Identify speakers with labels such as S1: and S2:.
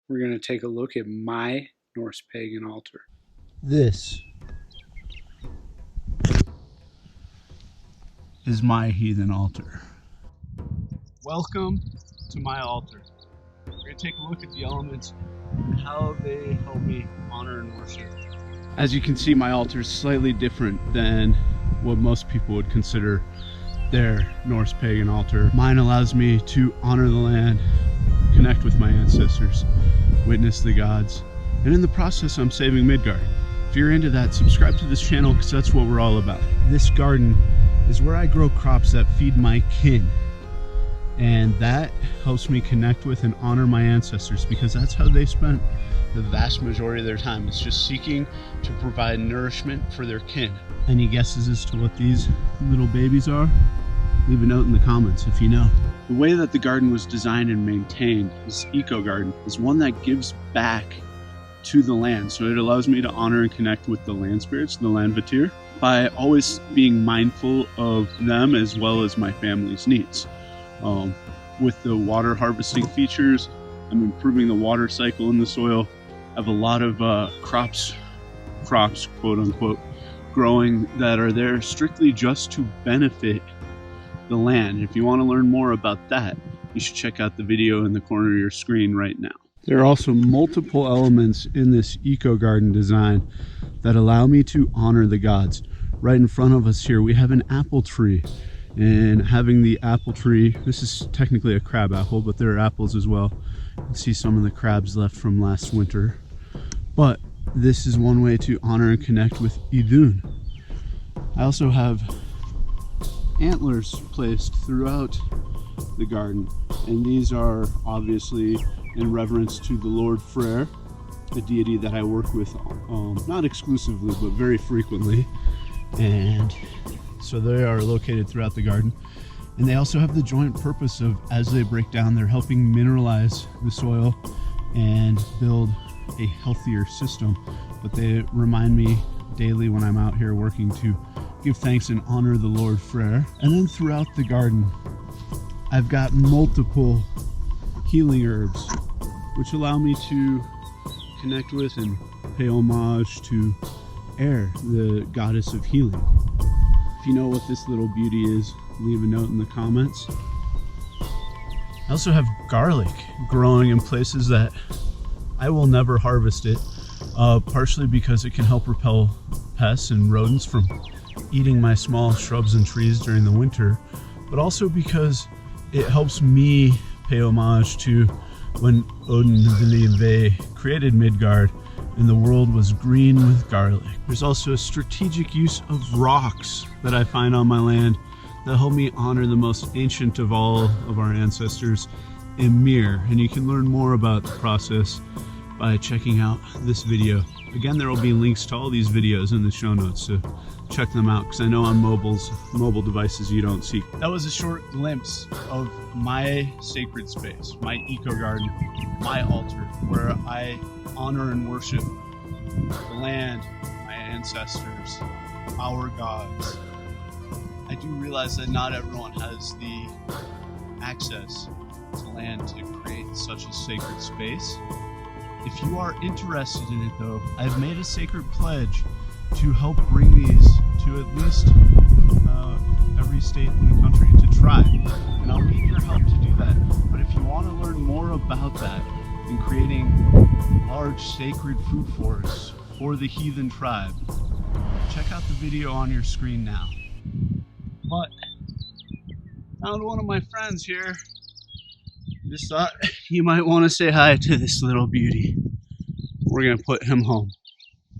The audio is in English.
S1: we're going to take a look at my Norse Pagan altar.
S2: This is my heathen altar. Welcome to my altar. We're going to take a look at the elements and how they help me honor and worship. As you can see, my altar is slightly different than what most people would consider their Norse Pagan altar. Mine allows me to honor the land, connect with my ancestors, witness the gods, and in the process I'm saving Midgard. If you're into that, subscribe to this channel because that's what we're all about. This garden is where I grow crops that feed my kin, and that helps me connect with and honor my ancestors because that's how they spent the vast majority of their time. It's just seeking to provide nourishment for their kin. Any guesses as to what these little babies are? Leave a note in the comments if you know. The way that the garden was designed and maintained, this eco garden, is one that gives back to the land. So it allows me to honor and connect with the land spirits, the Landvatir, by always being mindful of them as well as my family's needs. With the water harvesting features, I'm improving the water cycle in the soil. I have a lot of crops, quote unquote, growing that are there strictly just to benefit the land. If you want to learn more about that, you should check out the video in the corner of your screen right now. There are also multiple elements in this eco garden design that allow me to honor the gods. Right in front of us here, we have an apple tree. And having the apple tree, this is technically a crab apple, but there are apples as well. You can see some of the crabs left from last winter. But this is one way to honor and connect with Idun. I also have antlers placed throughout the garden, and these are obviously in reverence to the Lord Freyr, a deity that I work with not exclusively but very frequently, and so they are located throughout the garden. And they also have the joint purpose of, as they break down, they're helping mineralize the soil and build a healthier system. But they remind me daily when I'm out here working to give thanks and honor the Lord Freyr. And then throughout the garden, I've got multiple healing herbs, which allow me to connect with and pay homage to Air, the goddess of healing. If you know what this little beauty is, leave a note in the comments. I also have garlic growing in places that I will never harvest it, partially because it can help repel pests and rodents from eating my small shrubs and trees during the winter, but also because it helps me pay homage to when Odin Villive created Midgard and the world was green with garlic. There's also a strategic use of rocks that I find on my land that help me honor the most ancient of all of our ancestors, Ymir. And you can learn more about the process by checking out this video. Again, there will be links to all these videos in the show notes, so check them out, because I know on mobile devices you don't see. That was a short glimpse of my sacred space, my eco garden, my altar, where I honor and worship the land, my ancestors, our gods. I do realize that not everyone has the access to land to create such a sacred space. If you are interested in it though, I've made a sacred pledge to help bring these to at least every state in the country to try. And I'll need your help to do that. But if you want to learn more about that and creating large sacred food forests for the heathen tribe, check out the video on your screen now. But found one of my friends here. Just thought you might want to say hi to this little beauty. We're gonna put him home.